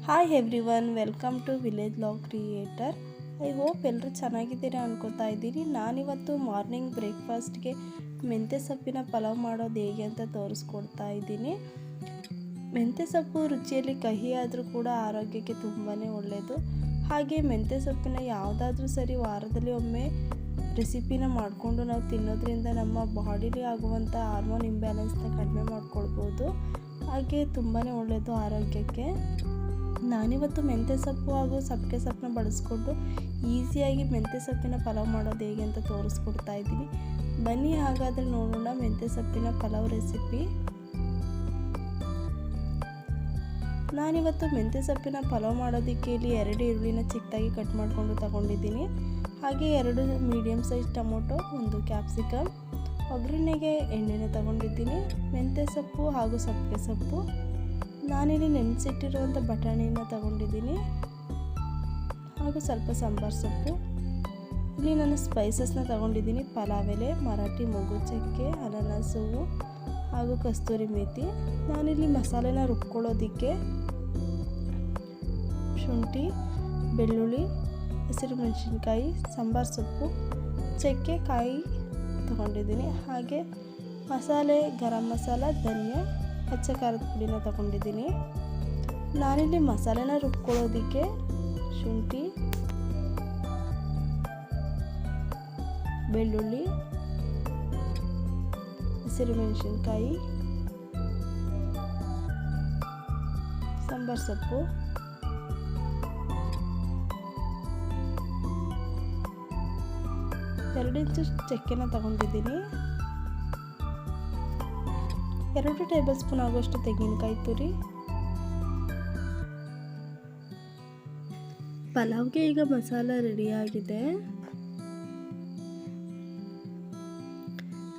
Hi everyone, welcome to village log creator. I hope ಎಲ್ಲರೂ ಚೆನ್ನಾಗಿದ್ದೀರಾ ಅನ್ಕೋತಾ ಇದ್ದೀನಿ. ನಾನಿವತ್ತು ಮಾರ್ನಿಂಗ್ ಬ್ರೇಕ್ಫಾಸ್ಟ್ಗೆ ಮೆಂತ್ಯ ಸೊಪ್ಪಿನ ಪಲಾವ್ ಮಾಡೋದು ಹೇಗೆ ಅಂತ ತೋರಿಸ್ಕೊಡ್ತಾ ಇದ್ದೀನಿ. ಮೆಂತ್ಯ ಸೊಪ್ಪು ರುಚಿಯಲ್ಲಿ ಕಹಿ ಆದರೂ ಕೂಡ ಆರೋಗ್ಯಕ್ಕೆ ತುಂಬಾ ಒಳ್ಳೆಯದು. ಹಾಗೆ ಮೆಂತ್ಯ ಸೊಪ್ಪಿನ ಯಾವುದಾದ್ರೂ ಸರಿ ವಾರದಲ್ಲಿ ಒಮ್ಮೆ ರೆಸಿಪಿನ ಮಾಡಿಕೊಂಡು ನಾವು ತಿನ್ನೋದ್ರಿಂದ ನಮ್ಮ ಬಾಡಿಲಿ ಆಗುವಂಥ ಹಾರ್ಮೋನ್ ಇಂಬ್ಯಾಲೆನ್ಸ್ನ ಕಡಿಮೆ ಮಾಡ್ಕೊಳ್ಬೋದು. ಹಾಗೆ ತುಂಬಾ ಒಳ್ಳೆಯದು ಆರೋಗ್ಯಕ್ಕೆ. ನಾನಿವತ್ತು ಮೆಂತ್ಯ ಸೊಪ್ಪು ಹಾಗೂ ಸಬ್ಬಗೆ ಸೊಪ್ಪನ್ನ ಬಳಸ್ಕೊಂಡು ಈಸಿಯಾಗಿ ಮೆಂತ್ಯ ಸೊಪ್ಪಿನ ಪಲಾವ್ ಮಾಡೋದು ಹೇಗೆ ಅಂತ ತೋರಿಸ್ಕೊಡ್ತಾ ಇದ್ದೀನಿ. ಬನ್ನಿ ಹಾಗಾದರೆ ನೋಡೋಣ ಮೆಂತ್ಯ ಸೊಪ್ಪಿನ ಪಲಾವ್ ರೆಸಿಪಿ. ನಾನಿವತ್ತು ಮೆಂತ್ಯ ಸೊಪ್ಪಿನ ಪಲಾವ್ ಮಾಡೋದಕ್ಕೆ ಇಲ್ಲಿ 2 ಈರುಳ್ಳಿನ ಚಿಕ್ಕದಾಗಿ ಕಟ್ ಮಾಡಿಕೊಂಡು ತಗೊಂಡಿದ್ದೀನಿ. ಹಾಗೆ 2 ಮೀಡಿಯಮ್ ಸೈಜ್ ಟೊಮೊಟೊ, 1 ಕ್ಯಾಪ್ಸಿಕಮ್, ಒಗ್ಗರಣೆಗೆ ಎಣ್ಣೆನ ತಗೊಂಡಿದ್ದೀನಿ, ಮೆಂತ್ಯ ಸೊಪ್ಪು ಹಾಗೂ ಸಬ್ಬಗೆ ಸೊಪ್ಪು, ನಾನಿಲ್ಲಿ ನೆನೆಸಿಟ್ಟಿರುವಂಥ ಬಟಾಣಿನ ತಗೊಂಡಿದ್ದೀನಿ, ಹಾಗೂ ಸ್ವಲ್ಪ ಸಾಂಬಾರು ಸೊಪ್ಪು. ಇಲ್ಲಿ ನಾನು ಸ್ಪೈಸಸ್ನ ತಗೊಂಡಿದ್ದೀನಿ: ಪಲಾವ್ ಎಲೆ, ಮರಾಠಿ ಮೊಗ್ಗು ಚಕ್ಕೆ, ಅನಾನಸ್ ಹೂವು ಹಾಗೂ ಕಸ್ತೂರಿ ಮೇಥಿ. ನಾನಿಲ್ಲಿ ಮಸಾಲೆನ ರುಬ್ಕೊಳ್ಳೋದಕ್ಕೆ ಶುಂಠಿ, ಬೆಳ್ಳುಳ್ಳಿ, ಹಸಿರು ಮೆಣಸಿನ್ಕಾಯಿ, ಸಾಂಬಾರು ಸೊಪ್ಪು, ಚಕ್ಕೆ, ಕಾಯಿ ತಗೊಂಡಿದ್ದೀನಿ. ಹಾಗೆ ಮಸಾಲೆ, ಗರಂ ಮಸಾಲ, ಧನಿಯಾ, ಅಚ್ಚ ಖಾರದ ಪುಡಿನ ತಗೊಂಡಿದ್ದೀನಿ. ನಾನಿಲ್ಲಿ ಮಸಾಲೆನ ರುಬ್ಕೊಳ್ಳೋದಕ್ಕೆ ಶುಂಠಿ, ಬೆಳ್ಳುಳ್ಳಿ, ಹಸಿರು ಮೆಣಸಿನ್ಕಾಯಿ, ಸಾಂಬಾರು ಸೊಪ್ಪು, ಎರಡು ಇಂಚು ಚಕ್ಕೆನ ತಗೊಂಡಿದ್ದೀನಿ, 2 ಟೇಬಲ್ ಸ್ಪೂನ್ ಆಗುವಷ್ಟು ತೆಂಗಿನಕಾಯಿ ತುರಿ. ಪಲಾವ್ಗೆ ಈಗ ಮಸಾಲ ರೆಡಿಯಾಗಿದೆ.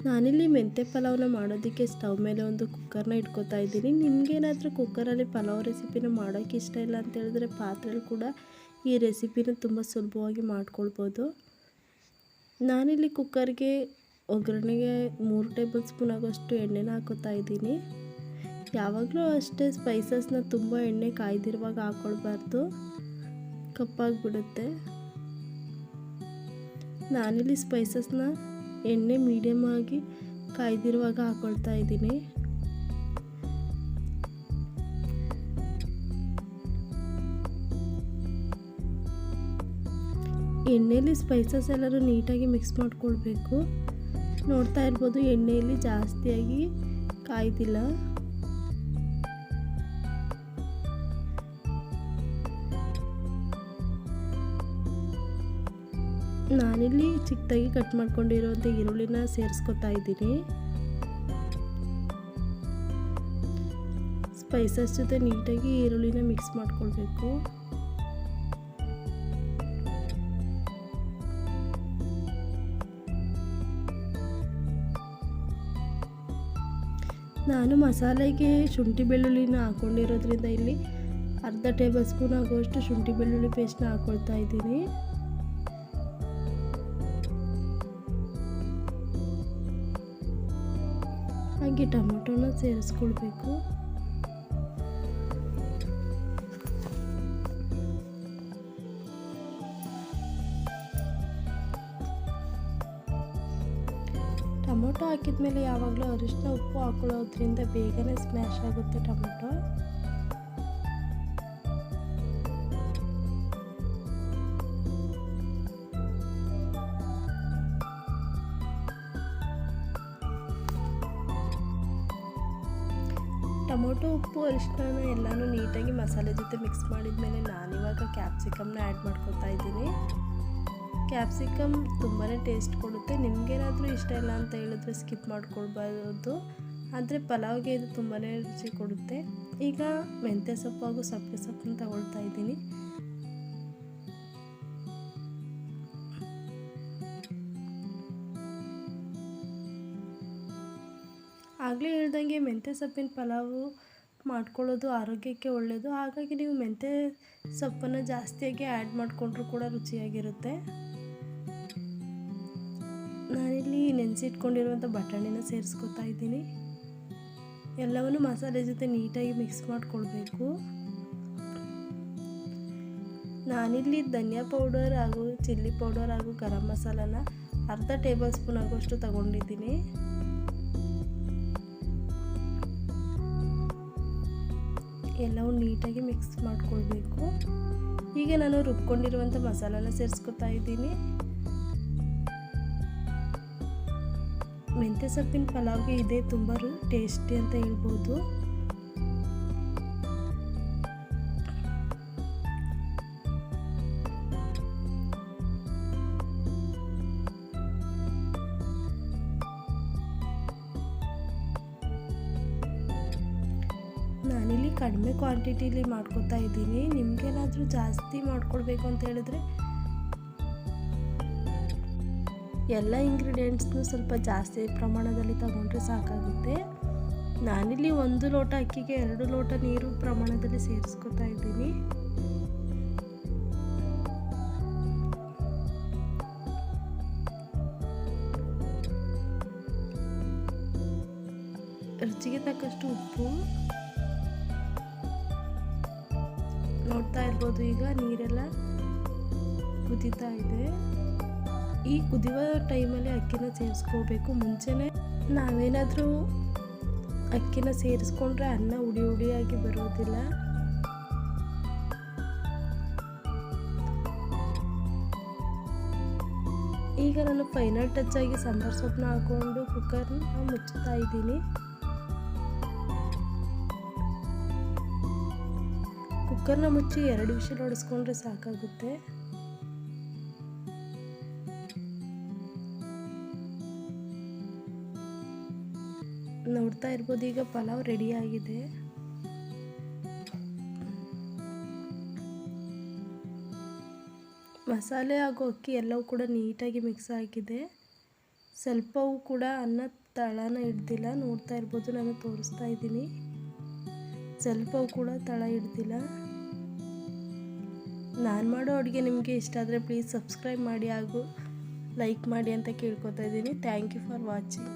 ನಾನಿಲ್ಲಿ ಮೆಂತ್ಯ ಪಲಾವ್ನ ಮಾಡೋದಕ್ಕೆ ಸ್ಟವ್ ಮೇಲೆ ಒಂದು ಕುಕ್ಕರ್ನ ಇಟ್ಕೋತಾ ಇದ್ದೀನಿ. ನಿಮಗೇನಾದರೂ ಕುಕ್ಕರಲ್ಲಿ ಪಲಾವ್ ರೆಸಿಪಿನ ಮಾಡೋಕ್ಕೆ ಇಷ್ಟ ಇಲ್ಲ ಅಂತ ಹೇಳಿದ್ರೆ ಪಾತ್ರೆಯಲ್ಲಿ ಕೂಡ ಈ ರೆಸಿಪಿನ ತುಂಬ ಸುಲಭವಾಗಿ ಮಾಡ್ಕೊಳ್ಬೋದು. ನಾನಿಲ್ಲಿ ಕುಕ್ಕರ್ಗೆ ಒಗ್ಗರಣೆಗೆ 3 ಟೇಬಲ್ ಸ್ಪೂನ್ ಆಗೋಷ್ಟು ಎಣ್ಣೆನ ಹಾಕೋತಾ ಇದ್ದೀನಿ. ಯಾವಾಗಲೂ ಅಷ್ಟೇ ಸ್ಪೈಸಸ್ನ ತುಂಬ ಎಣ್ಣೆ ಕಾಯ್ದಿರುವಾಗ ಹಾಕ್ಕೊಳ್ಬಾರ್ದು, ಕಪ್ಪಾಗಿಬಿಡುತ್ತೆ. ನಾನಿಲ್ಲಿ ಸ್ಪೈಸಸ್ನ ಎಣ್ಣೆ ಮೀಡಿಯಮ್ ಆಗಿ ಕಾಯ್ದಿರುವಾಗ ಹಾಕ್ಕೊಳ್ತಾ ಇದ್ದೀನಿ. ಎಣ್ಣೆಯಲ್ಲಿ ಸ್ಪೈಸಸ್ ಎಲ್ಲರೂ ನೀಟಾಗಿ ಮಿಕ್ಸ್ ಮಾಡ್ಕೊಳ್ಬೇಕು. ನೋಡ್ತಾ ಇರ್ಬೋದು, ಎಣ್ಣೆಯಲ್ಲಿ ಜಾಸ್ತಿಯಾಗಿ ಕಾಯ್ದಿಲ್ಲ. ನಾನಿಲ್ಲಿ ಚಿಕ್ಕದಾಗಿ ಕಟ್ ಮಾಡ್ಕೊಂಡಿರೋಂಥ ಈರುಳ್ಳಿನ ಸೇರಿಸ್ಕೊತಾ ಇದ್ದೀನಿ. ಸ್ಪೈಸಸ್ ಜೊತೆ ನೀಟಾಗಿ ಈರುಳ್ಳಿನ ಮಿಕ್ಸ್ ಮಾಡ್ಕೊಳ್ಬೇಕು. ನಾನು ಮಸಾಲೆಗೆ ಶುಂಠಿ ಬೆಳ್ಳುಳ್ಳಿನ ಹಾಕ್ಕೊಂಡಿರೋದ್ರಿಂದ ಇಲ್ಲಿ ಅರ್ಧ ಟೇಬಲ್ ಸ್ಪೂನ್ ಆಗುವಷ್ಟು ಶುಂಠಿ ಬೆಳ್ಳುಳ್ಳಿ ಪೇಸ್ಟ್ನ ಹಾಕ್ಕೊಳ್ತಾ ಇದ್ದೀನಿ. ಹಾಗೆ ಟೊಮೊಟೊನ ಸೇರಿಸ್ಕೊಳ್ಬೇಕು. ಟೊಮೊಟೊ ಹಾಕಿದ ಮೇಲೆ ಯಾವಾಗಲೂ ಅರಿಶಿನ ಉಪ್ಪು ಹಾಕೊಳ್ಳೋದ್ರಿಂದ ಬೇಗನೆ ಸ್ಮ್ಯಾಶ್ ಆಗುತ್ತೆ ಟೊಮೊಟೊ. ಟೊಮೊಟೊ, ಉಪ್ಪು, ಅರಿಶಿನ ಎಲ್ಲನೂ ನೀಟಾಗಿ ಮಸಾಲೆ ಜೊತೆ ಮಿಕ್ಸ್ ಮಾಡಿದ ಮೇಲೆ ನಾನಿವಾಗ ಕ್ಯಾಪ್ಸಿಕಮ್ನ ಆ್ಯಡ್ ಮಾಡ್ಕೊತಾ ಇದ್ದೀನಿ. ಕ್ಯಾಪ್ಸಿಕಮ್ ತುಂಬಾ ಟೇಸ್ಟ್ ಕೊಡುತ್ತೆ. ನಿಮಗೇನಾದರೂ ಇಷ್ಟ ಇಲ್ಲ ಅಂತ ಹೇಳಿದ್ರೆ ಸ್ಕಿಪ್ ಮಾಡ್ಕೊಳ್ಬಾರ್ದು, ಆದರೆ ಪಲಾವ್ಗೆ ಇದು ತುಂಬಾ ರುಚಿ ಕೊಡುತ್ತೆ. ಈಗ ಮೆಂತ್ಯ ಸೊಪ್ಪು ಹಾಗೂ ಸಬ್ಬಗೆ ಸೊಪ್ಪನ್ನ ತಗೊಳ್ತಾ ಇದ್ದೀನಿ. ಆಗಲೇ ಹೇಳ್ದಂಗೆ ಮೆಂತ್ಯ ಸೊಪ್ಪಿನ ಪಲಾವು ಮಾಡ್ಕೊಳ್ಳೋದು ಆರೋಗ್ಯಕ್ಕೆ ಒಳ್ಳೆಯದು. ಹಾಗಾಗಿ ನೀವು ಮೆಂತ್ಯ ಸೊಪ್ಪನ್ನು ಜಾಸ್ತಿಯಾಗಿ ಆ್ಯಡ್ ಮಾಡಿಕೊಂಡ್ರೂ ಕೂಡ ರುಚಿಯಾಗಿರುತ್ತೆ. ನಾನಿಲ್ಲಿ ನೆನೆಸಿಟ್ಕೊಂಡಿರುವಂಥ ಬಟಾಣಿನ ಸೇರಿಸ್ಕೊತಾ ಇದ್ದೀನಿ. ಎಲ್ಲವನ್ನು ಮಸಾಲೆ ಜೊತೆ ನೀಟಾಗಿ ಮಿಕ್ಸ್ ಮಾಡಿಕೊಳ್ಬೇಕು. ನಾನಿಲ್ಲಿ ಧನಿಯಾ ಪೌಡರ್ ಹಾಗೂ ಚಿಲ್ಲಿ ಪೌಡರ್ ಹಾಗೂ ಗರಂ ಮಸಾಲಾನ ಅರ್ಧ ಟೇಬಲ್ ಸ್ಪೂನ್ ಆಗುವಷ್ಟು ತಗೊಂಡಿದ್ದೀನಿ. ಎಲ್ಲವೂ ನೀಟಾಗಿ ಮಿಕ್ಸ್ ಮಾಡ್ಕೊಳ್ಬೇಕು. ಈಗ ನಾನು ರುಬ್ಕೊಂಡಿರುವಂಥ ಮಸಾಲಾನ ಸೇರಿಸ್ಕೊತಾ ಇದ್ದೀನಿ. ಮೆಂತ್ಯ ಸೊಪ್ಪಿನ ಪಲಾವ್ಗೆ ಇದೇ ತುಂಬ ಟೇಸ್ಟಿ ಅಂತ ಹೇಳ್ಬೋದು. ನಾನಿಲ್ಲಿ ಕಡಿಮೆ ಕ್ವಾಂಟಿಟಿಲಿ ಮಾಡ್ಕೊತಾ ಇದ್ದೀನಿ. ನಿಮಗೇನಾದರೂ ಜಾಸ್ತಿ ಮಾಡ್ಕೊಳ್ಬೇಕು ಅಂತ ಹೇಳಿದ್ರೆ ಎಲ್ಲ ಇಂಗ್ರೀಡಿಯೆಂಟ್ಸ್ನು ಸ್ವಲ್ಪ ಜಾಸ್ತಿ ಪ್ರಮಾಣದಲ್ಲಿ ತಗೊಂಡ್ರೆ ಸಾಕಾಗುತ್ತೆ. ನಾನಿಲ್ಲಿ 1 ಲೋಟ ಅಕ್ಕಿಗೆ 2 ಲೋಟ ನೀರು ಪ್ರಮಾಣದಲ್ಲಿ ಸೇರಿಸ್ಕೊತಾ ಇದ್ದೀನಿ. ರುಚಿಗೆ ತಕ್ಕಷ್ಟು ಉಪ್ಪು. ನೋಡ್ತಾ ಇರ್ಬೋದು, ಈಗ ನೀರೆಲ್ಲ ಕುದೀತಾ ಇದೆ. ಈ ಕುದಿಯುವ ಟೈಮಲ್ಲಿ ಅಕ್ಕಿನ ಸೇರಿಸ್ಕೋಬೇಕು. ಮುಂಚೆನೇ ನಾವೇನಾದರೂ ಅಕ್ಕಿನ ಸೇರಿಸ್ಕೊಂಡ್ರೆ ಅನ್ನ ಉಡಿ ಉಡಿಯಾಗಿ ಬರೋದಿಲ್ಲ. ಈಗ ನಾನು ಫೈನಲ್ ಟಚ್ ಆಗಿ ಸಾಂಬಾರ್ ಸೊಪ್ಪನ್ನ ಹಾಕೊಂಡು ಕುಕ್ಕರ್ನ ಮುಚ್ಚುತ್ತಾ ಇದ್ದೀನಿ. ಕುಕ್ಕರ್ನ ಮುಚ್ಚಿ 2 ವಿಷಲ್ ಹೊಡೆಸ್ಕೊಂಡ್ರೆ ಸಾಕಾಗುತ್ತೆ. ನೋಡ್ತಾ ಇರ್ಬೋದು, ಈಗ ಪಲಾವ್ ರೆಡಿ ಆಗಿದೆ. ಮಸಾಲೆ ಹಾಗೂ ಅಕ್ಕಿ ಎಲ್ಲವೂ ಕೂಡ ನೀಟಾಗಿ ಮಿಕ್ಸ್ ಆಗಿದೆ. ಸ್ವಲ್ಪವೂ ಕೂಡ ಅನ್ನ ತಳನ ಹಿಡ್ದಿಲ್ಲ. ನೋಡ್ತಾ ಇರ್ಬೋದು, ನಾನು ತೋರಿಸ್ತಾ ಇದ್ದೀನಿ. ಸ್ವಲ್ಪವೂ ಕೂಡ ತಳ ಹಿಡ್ದಿಲ್ಲ. ನಾನು ಮಾಡೋ ಅಡುಗೆ ನಿಮಗೆ ಇಷ್ಟ ಆದರೆ ಪ್ಲೀಸ್ ಸಬ್ಸ್ಕ್ರೈಬ್ ಮಾಡಿ ಹಾಗೂ ಲೈಕ್ ಮಾಡಿ ಅಂತ ಕೇಳ್ಕೊತಾ ಇದ್ದೀನಿ. Thank you for watching.